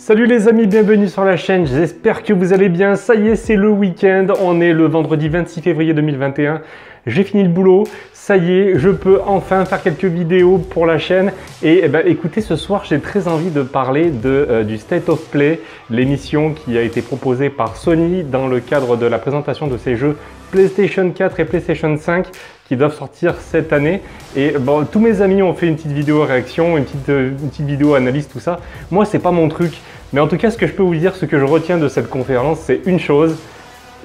Salut les amis, bienvenue sur la chaîne, j'espère que vous allez bien. Ça y est, c'est le week-end, on est le vendredi 26 février 2021. J'ai fini le boulot, ça y est, je peux enfin faire quelques vidéos pour la chaîne. Et écoutez, ce soir, j'ai très envie de parler du State of Play, l'émission qui a été proposée par Sony dans le cadre de la présentation de ces jeux PlayStation 4 et PlayStation 5 qui doivent sortir cette année. Et bon, tous mes amis ont fait une petite vidéo réaction, une petite vidéo analyse, tout ça. Moi, c'est pas mon truc. Mais en tout cas, ce que je peux vous dire, ce que je retiens de cette conférence, c'est une chose.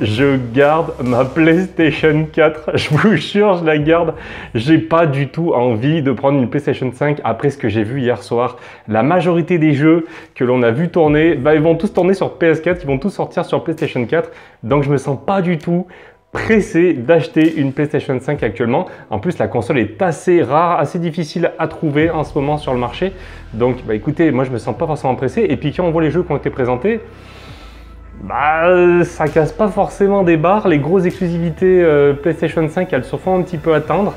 Je garde ma PlayStation 4, je vous jure, je la garde. J'ai pas du tout envie de prendre une PlayStation 5 après ce que j'ai vu hier soir. La majorité des jeux que l'on a vu tourner, ils vont tous tourner sur PS4, ils vont tous sortir sur PlayStation 4. Donc je me sens pas du tout pressé d'acheter une PlayStation 5 actuellement. En plus, la console est assez rare, assez difficile à trouver en ce moment sur le marché. Donc écoutez, moi je me sens pas forcément pressé. Et puis quand on voit les jeux qui ont été présentés, ça casse pas forcément des barres. Les grosses exclusivités PlayStation 5, elles se font un petit peu attendre.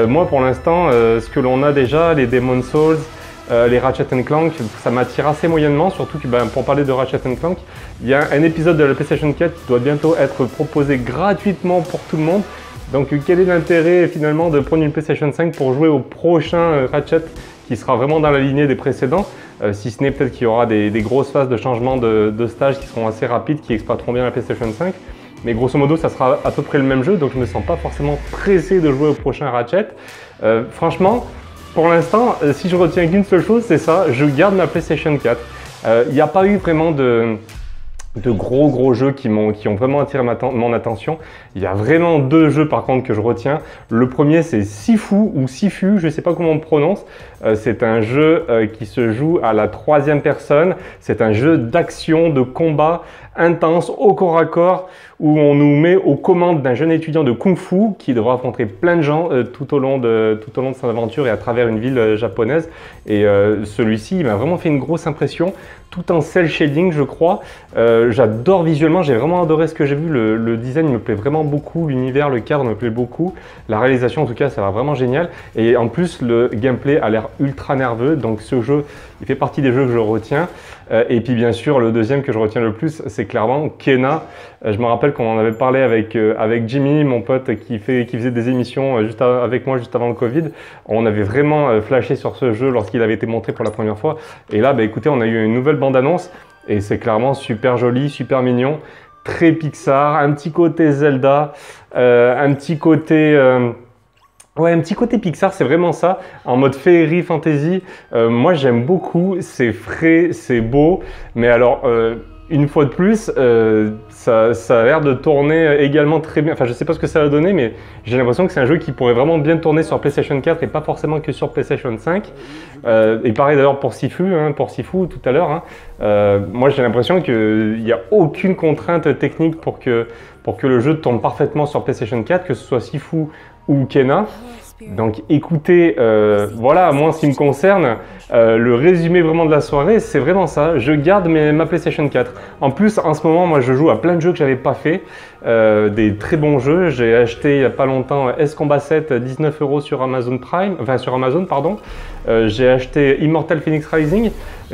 Moi pour l'instant, ce que l'on a déjà, les Demon's Souls, les Ratchet & Clank, ça m'attire assez moyennement, surtout que pour parler de Ratchet & Clank, il y a un épisode de la PlayStation 4 qui doit bientôt être proposé gratuitement pour tout le monde. Donc quel est l'intérêt finalement de prendre une PlayStation 5 pour jouer au prochain Ratchet qui sera vraiment dans la lignée des précédents, si ce n'est peut-être qu'il y aura des grosses phases de changement de stage qui seront assez rapides, qui exploiteront bien la PlayStation 5. Mais grosso modo, ça sera à peu près le même jeu, donc je ne me sens pas forcément pressé de jouer au prochain Ratchet. Franchement, pour l'instant, si je retiens qu'une seule chose, c'est ça, je garde ma PlayStation 4. Il n'y a pas eu vraiment de gros jeux qui ont vraiment attiré mon attention. Il y a vraiment deux jeux par contre que je retiens. Le premier c'est Sifu ou Sifu, je ne sais pas comment on prononce. C'est un jeu qui se joue à la troisième personne. C'est un jeu d'action, de combat intense au corps à corps où on nous met aux commandes d'un jeune étudiant de Kung Fu qui devra affronter plein de gens tout au long de son aventure et à travers une ville japonaise. Et celui-ci, il m'a vraiment fait une grosse impression, tout en cel shading, je crois. J'adore visuellement, j'ai vraiment adoré ce que j'ai vu. Le design me plaît vraiment beaucoup, l'univers, le cadre me plaît beaucoup. La réalisation, en tout cas, ça va vraiment génial. Et en plus, le gameplay a l'air ultra nerveux. Donc ce jeu, il fait partie des jeux que je retiens. Et puis bien sûr, le deuxième que je retiens le plus, c'est clairement Kena. Je me rappelle qu'on en avait parlé avec Jimmy, mon pote qui faisait des émissions avec moi juste avant le Covid. On avait vraiment flashé sur ce jeu lorsqu'il avait été montré pour la première fois. Et là, écoutez, on a eu une nouvelle bande-annonce et c'est clairement super joli, super mignon, très Pixar, un petit côté Zelda, un petit côté... Ouais, un petit côté Pixar, c'est vraiment ça, en mode féerie, fantasy. Moi, j'aime beaucoup, c'est frais, c'est beau, mais alors, une fois de plus, ça a l'air de tourner également très bien. Enfin, je sais pas ce que ça va donner, mais j'ai l'impression que c'est un jeu qui pourrait vraiment bien tourner sur PlayStation 4 et pas forcément que sur PlayStation 5. Et pareil d'ailleurs pour Sifu, tout à l'heure. Moi, j'ai l'impression qu'il n'y a aucune contrainte technique pour que le jeu tourne parfaitement sur PlayStation 4, que ce soit Sifu ou Kena. Donc écoutez, voilà, moi en ce qui me concerne, le résumé vraiment de la soirée, c'est vraiment ça. Je garde ma PlayStation 4. En plus, en ce moment, moi je joue à plein de jeux que j'avais pas fait, des très bons jeux. J'ai acheté il n'y a pas longtemps S-Combat 7, 19 € sur Amazon Prime, enfin sur Amazon, pardon. J'ai acheté Immortal Phoenix Rising,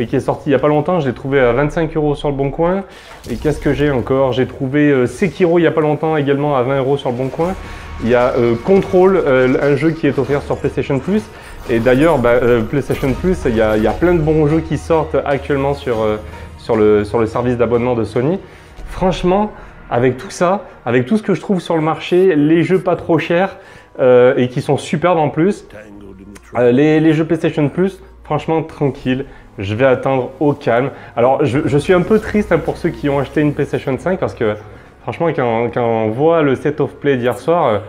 qui est sorti il n'y a pas longtemps. Je l'ai trouvé à 25 € sur le Bon Coin. Et qu'est-ce que j'ai encore? J'ai trouvé Sekiro il n'y a pas longtemps également à 20 € sur le Bon Coin. Il y a Control, un jeu qui est offert sur PlayStation Plus. Et d'ailleurs, PlayStation Plus, il y a plein de bons jeux qui sortent actuellement sur le service d'abonnement de Sony. Franchement, avec tout ça, avec tout ce que je trouve sur le marché, les jeux pas trop chers et qui sont superbes en plus, les jeux PlayStation Plus, franchement tranquille. Je vais attendre au calme. Alors, je suis un peu triste pour ceux qui ont acheté une PlayStation 5 parce que franchement, quand on voit le State of Play d'hier soir,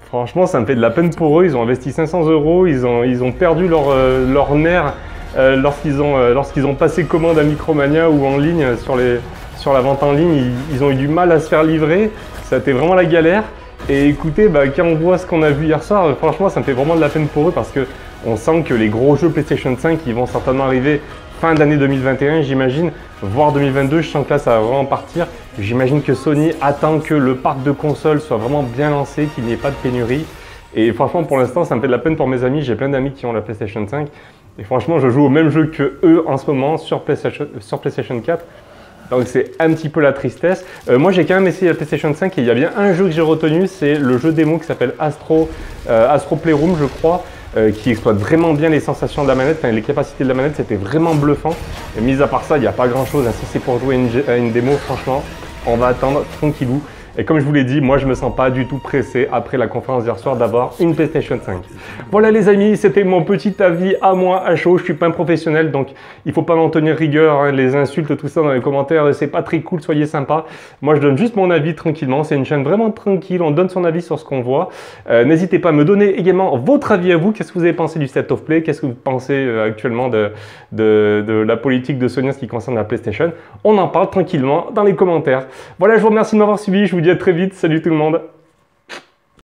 franchement, ça me fait de la peine pour eux. Ils ont investi 500 €, ils ont perdu leur nerf lorsqu'ils ont passé commande à Micromania ou en ligne sur la vente en ligne. Ils ont eu du mal à se faire livrer. Ça a été vraiment la galère. Et écoutez, quand on voit ce qu'on a vu hier soir, franchement, ça me fait vraiment de la peine pour eux parce que on sent que les gros jeux PlayStation 5 ils vont certainement arriver fin d'année 2021, j'imagine, voire 2022. Je sens que là, ça va vraiment partir. J'imagine que Sony attend que le parc de consoles soit vraiment bien lancé, qu'il n'y ait pas de pénurie. Et franchement, pour l'instant, ça me fait de la peine pour mes amis. J'ai plein d'amis qui ont la PlayStation 5. Et franchement, je joue au même jeu que eux en ce moment sur PlayStation 4. Donc c'est un petit peu la tristesse. Moi j'ai quand même essayé la PlayStation 5 et il y a bien un jeu que j'ai retenu, c'est le jeu démo qui s'appelle Astro Playroom, je crois, qui exploite vraiment bien les sensations de la manette, enfin, les capacités de la manette, c'était vraiment bluffant. Et mis à part ça, il n'y a pas grand chose, hein. Si c'est pour jouer à une démo, franchement, on va attendre tranquillou. Et comme je vous l'ai dit, moi je me sens pas du tout pressé après la conférence d'hier soir d'avoir une PlayStation 5. Voilà les amis, c'était mon petit avis à moi à chaud. Je suis pas un professionnel donc il faut pas m'en tenir rigueur, hein. Les insultes, tout ça dans les commentaires, c'est pas très cool, soyez sympa. Moi je donne juste mon avis tranquillement, c'est une chaîne vraiment tranquille, on donne son avis sur ce qu'on voit. N'hésitez pas à me donner également votre avis à vous, qu'est-ce que vous avez pensé du State of Play, qu'est-ce que vous pensez actuellement de la politique de Sony en ce qui concerne la PlayStation. On en parle tranquillement dans les commentaires. Voilà, je vous remercie de m'avoir suivi, je vous dis à très vite, salut tout le monde.